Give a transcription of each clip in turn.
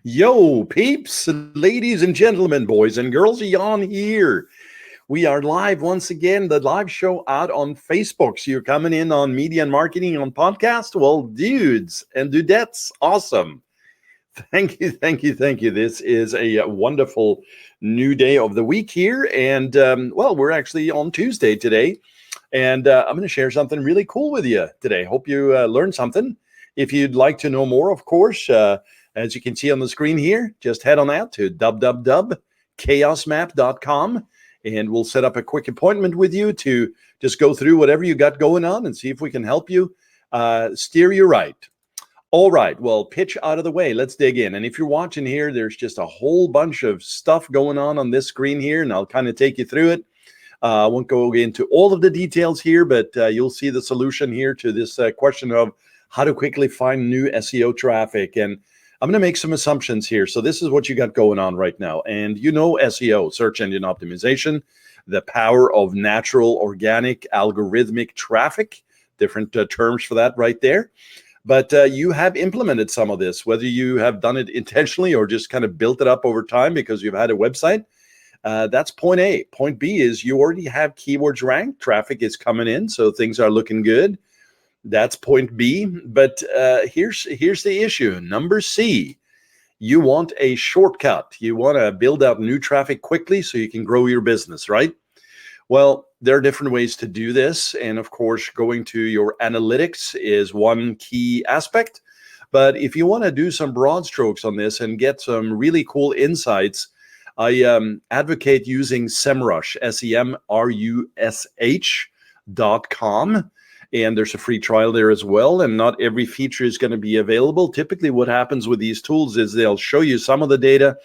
Yo, peeps, ladies and gentlemen, boys and girls, Jon here. We are live once again, the live show out on Facebook. So you're coming in on media and marketing on podcast? Well, dudes and dudettes, awesome. Thank you, thank you, thank you. This is a wonderful new day of the week here. And we're actually on Tuesday today. And I'm going to share something really cool with you today. Hope you learned something. If you'd like to know more, of course, as you can see on the screen here, just head on out to chaosmap.com and we'll set up a quick appointment with you to just go through whatever you got going on and see if we can help you steer you right. All right, well, pitch out of the way. Let's dig in. And if you're watching here, there's just a whole bunch of stuff going on this screen here, and I'll kind of take you through it. I won't go into all of the details here, but you'll see the solution here to this question of how to quickly find new SEO traffic. And I'm going to make some assumptions here. So this is what you got going on right now. And you know SEO, search engine optimization, the power of natural, organic, algorithmic traffic, different terms for that right there. But you have implemented some of this, whether you have done it intentionally or just kind of built it up over time because you've had a website. That's point A. Point B is you already have keywords ranked. Traffic is coming in, so things are looking good. That's point B. But here's the issue. Number C, you want a shortcut. You want to build out new traffic quickly so you can grow your business, right? Well, there are different ways to do this. And of course, going to your analytics is one key aspect. But if you want to do some broad strokes on this and get some really cool insights, I advocate using SEMrush, SEMrush.com. And there's a free trial there as well. And not every feature is going to be available. Typically, what happens with these tools is they'll show you some of the data.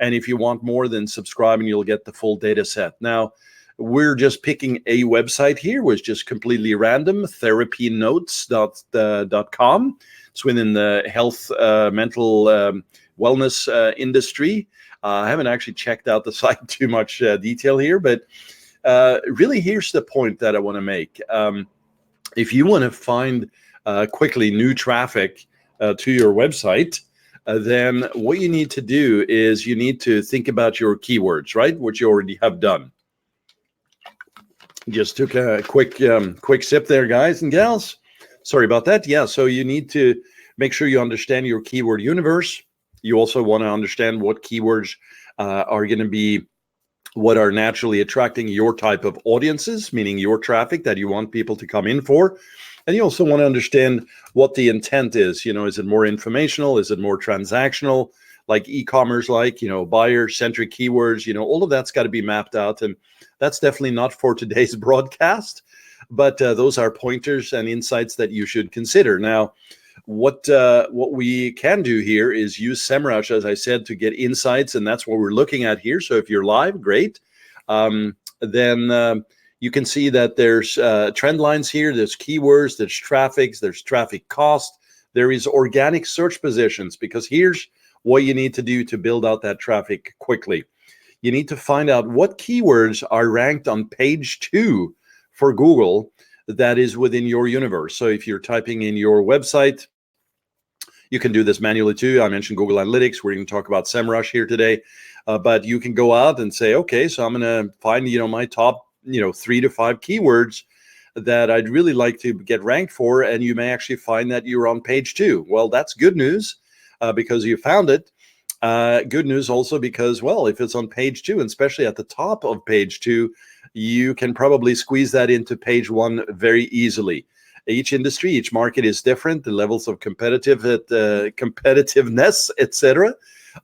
And if you want more, then subscribe and you'll get the full data set. Now, we're just picking a website here, which is just completely random, therapynotes.com. It's within the health, mental wellness industry. I haven't actually checked out the site too much detail here, but really here's the point that I want to make. If you want to find quickly new traffic to your website, then what you need to do is you need to think about your keywords, right? Which you already have done. Just took a quick sip there, guys and gals. Sorry about that. Yeah, so you need to make sure you understand your keyword universe. You also want to understand what keywords are going to be what are naturally attracting your type of audiences, meaning your traffic that you want people to come in for. And you also want to understand what the intent is. You know, is it more informational? Is it more transactional, like e-commerce, like, you know, buyer-centric keywords? You know, all of that's got to be mapped out. And that's definitely not for today's broadcast, but those are pointers and insights that you should consider. Now, what we can do here is use SEMrush, as I said, to get insights, and that's what we're looking at here. So if you're live, great. Then you can see that there's trend lines here. There's keywords, there's traffic cost. There is organic search positions, because here's what you need to do to build out that traffic quickly. You need to find out what keywords are ranked on page 2 for Google that is within your universe. So if you're typing in your website, you can do this manually too. I mentioned Google Analytics. We're going to talk about SEMrush here today, but you can go out and say, okay, so I'm going to find, you know, my top, 3 to 5 keywords that I'd really like to get ranked for. And you may actually find that you're on page 2. Well, that's good news because you found it. Good news also because, well, if it's on page 2, and especially at the top of page 2, you can probably squeeze that into page 1 very easily. Each industry, each market is different, the levels of competitiveness, etc.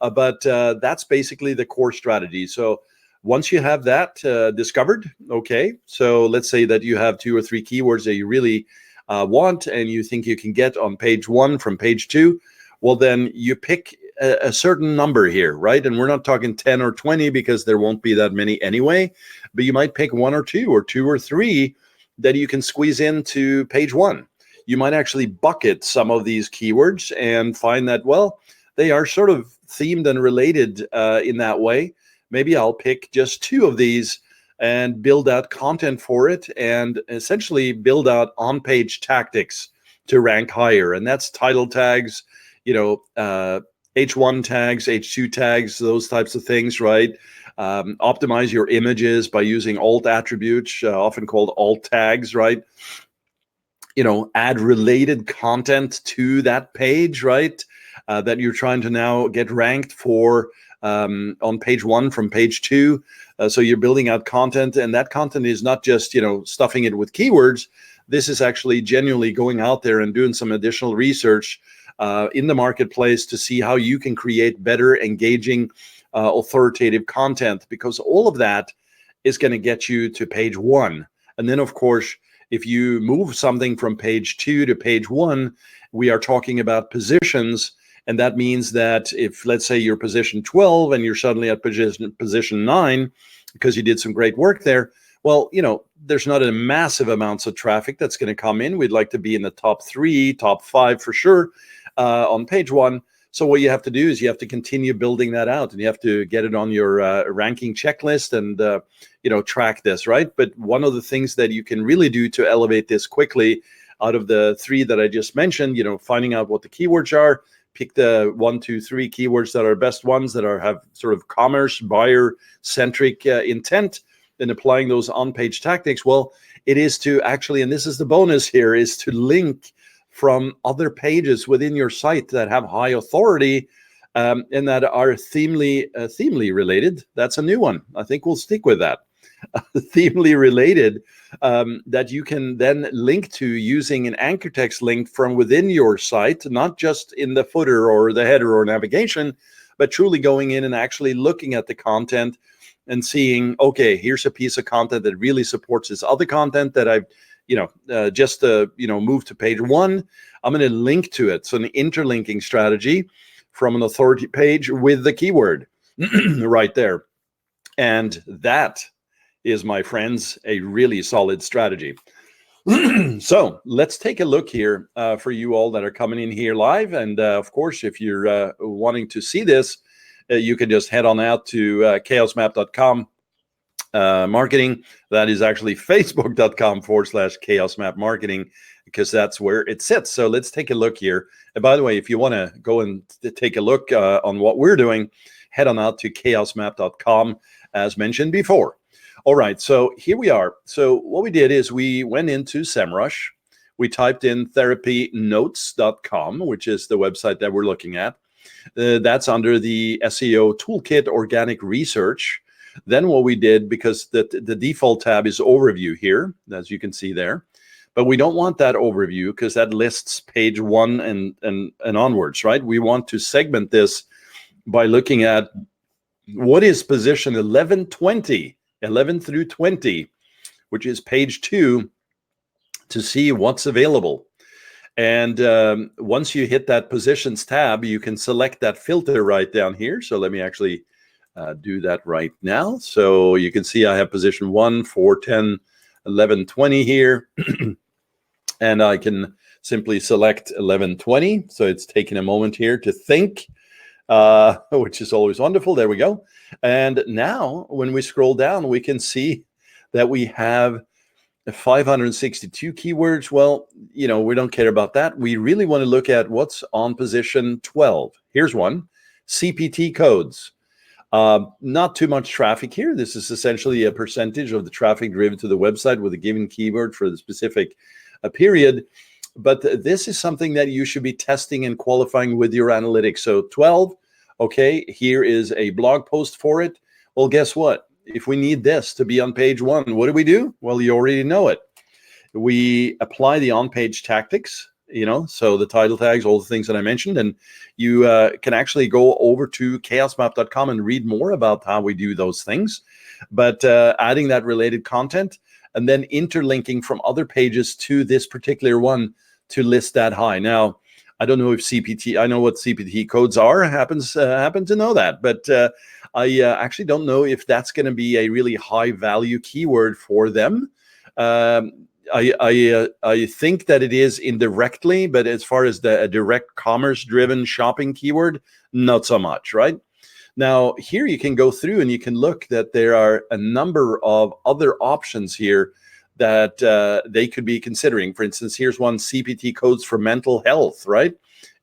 But that's basically the core strategy. So once you have that discovered, okay, so let's say that you have 2 or 3 keywords that you really want and you think you can get on page 1 from page 2, well, then you pick a certain number here, right? And we're not talking 10 or 20 because there won't be that many anyway, but you might pick 1 or 2 or 2 or 3 that you can squeeze into page 1. You might actually bucket some of these keywords and find that, well, they are sort of themed and related in that way. Maybe I'll pick just 2 of these and build out content for it and essentially build out on-page tactics to rank higher. And that's title tags, H1 tags, H2 tags, those types of things, right? Optimize your images by using alt attributes, often called alt tags, right? Add related content to that page, right? That you're trying to now get ranked for on page 1 from page 2. So you're building out content, and that content is not just, stuffing it with keywords. This is actually genuinely going out there and doing some additional research in the marketplace to see how you can create better, engaging, authoritative content, because all of that is going to get you to page 1. And then, of course, if you move something from page 2 to page 1, we are talking about positions. And that means that if, let's say, you're position 12 and you're suddenly at position 9 because you did some great work there, well, there's not a massive amounts of traffic that's going to come in. We'd like to be in the top 3, top 5 for sure on page 1. So what you have to do is you have to continue building that out, and you have to get it on your ranking checklist and, track this, right? But one of the things that you can really do to elevate this quickly out of the 3 that I just mentioned, finding out what the keywords are, pick the 1, 2, 3 keywords that are best ones that have sort of commerce, buyer-centric intent, and applying those on-page tactics. Well, it is to actually, and this is the bonus here, is to link from other pages within your site that have high authority and that are themely related. That's a new one. I think we'll stick with that. Themely related, that you can then link to using an anchor text link from within your site, not just in the footer or the header or navigation, but truly going in and actually looking at the content and seeing, okay, here's a piece of content that really supports this other content that I've just move to page 1. I'm going to link to it. So an interlinking strategy from an authority page with the keyword right there. And that is, my friends, a really solid strategy. So let's take a look here for you all that are coming in here live. And of course, if you're wanting to see this, you can just head on out to chaosmap.com. Marketing. That is actually facebook.com/chaosmap marketing, because that's where it sits. So let's take a look here. And by the way, if you want to go and take a look on what we're doing, head on out to chaosmap.com as mentioned before. All right, so here we are. So what we did is we went into SEMrush. We typed in therapynotes.com, which is the website that we're looking at. That's under the SEO Toolkit Organic Research. Then what we did, because the default tab is overview here, as you can see there, but we don't want that overview because that lists page 1 and onwards, right? We want to segment this by looking at what is position 11 through 20, which is page 2, to see what's available. And once you hit that positions tab, you can select that filter right down here. So let me actually do that right now. So you can see I have position 1, 4, 10, 11, 20 here. And I can simply select 11, 20. So it's taking a moment here to think, which is always wonderful. There we go. And now when we scroll down, we can see that we have 562 keywords. Well, we don't care about that. We really want to look at what's on position 12. Here's one, CPT codes. Not too much traffic here. This is essentially a percentage of the traffic driven to the website with a given keyword for the specific period. But this is something that you should be testing and qualifying with your analytics. So 12, okay, here is a blog post for it. Well, guess what? If we need this to be on page 1, what do? Well, you already know it. We apply the on-page tactics, so the title tags, all the things that I mentioned, and you can actually go over to chaosmap.com and read more about how we do those things. But adding that related content and then interlinking from other pages to this particular one to list that high. Now, I don't know if I know what CPT codes are, happen to know that, but I actually don't know if that's going to be a really high value keyword for them. I think that it is indirectly, but as far as a direct commerce driven shopping keyword, not so much, right? Now, here you can go through and you can look that there are a number of other options here that they could be considering. For instance, here's one, CPT codes for mental health, right?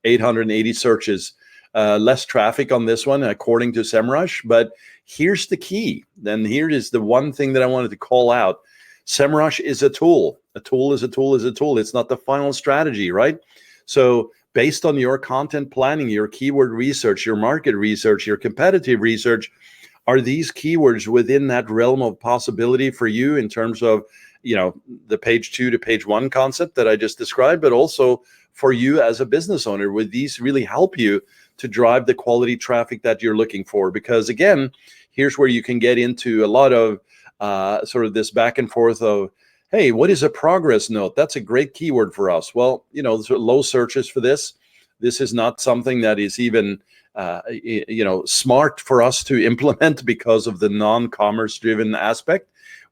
880 searches. less traffic on this one, according to SEMrush. But here's the key. Then here is the one thing that I wanted to call out. SEMrush is a tool. A tool is a tool is a tool. It's not the final strategy, right? So based on your content planning, your keyword research, your market research, your competitive research, are these keywords within that realm of possibility for you in terms of, the page 2 to page 1 concept that I just described, but also for you as a business owner? Would these really help you to drive the quality traffic that you're looking for? Because again, here's where you can get into a lot of sort of this back and forth of, hey, what is a progress note? That's a great keyword for us. Well, there's low searches for this. This is not something that is even smart for us to implement because of the non-commerce driven aspect.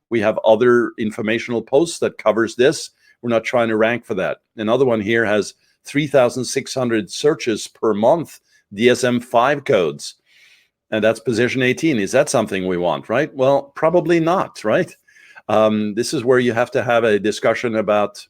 We have other informational posts that covers this. We're not trying to rank for that. Another one here has 3,600 searches per month, DSM-5 codes, and that's position 18. Is that something we want, right? Well, probably not, right? This is where you have to have a discussion about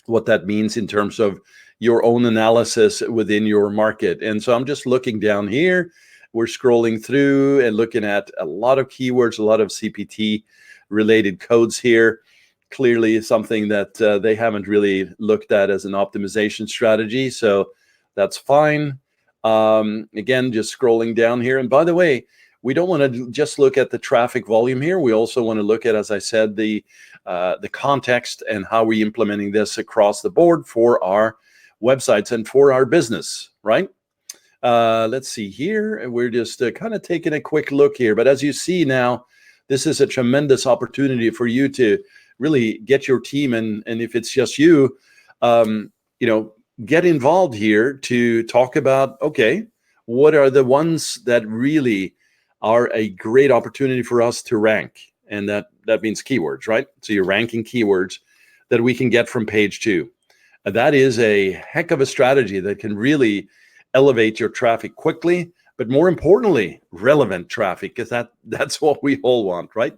what that means in terms of your own analysis within your market. And so I'm just looking down here. We're scrolling through and looking at a lot of keywords, a lot of CPT related codes here. Clearly something that they haven't really looked at as an optimization strategy. So that's fine. Again, just scrolling down here. And by the way, we don't want to just look at the traffic volume here. We also want to look at, as I said, the context and how we're implementing this across the board for our websites and for our business, right? Let's see here. We're just kind of taking a quick look here. But as you see now, this is a tremendous opportunity for you to really get your team, and if it's just you, get involved here to talk about, okay, what are the ones that really are a great opportunity for us to rank? And that means keywords, right? So you're ranking keywords that we can get from page 2. That is a heck of a strategy that can really elevate your traffic quickly, but more importantly, relevant traffic, because that's what we all want, right?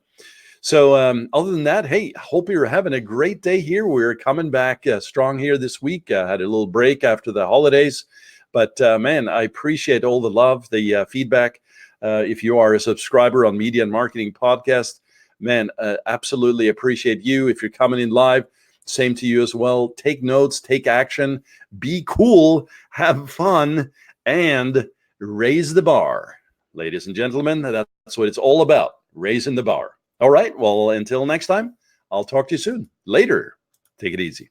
So other than that, hey, hope you're having a great day here. We're coming back strong here this week. Had a little break after the holidays, but man, I appreciate all the love, the feedback. If you are a subscriber on Media and Marketing Podcast, man, absolutely appreciate you. If you're coming in live, same to you as well. Take notes, take action, be cool, have fun, and raise the bar. Ladies and gentlemen, that's what it's all about, raising the bar. All right, well, until next time, I'll talk to you soon. Later. Take it easy.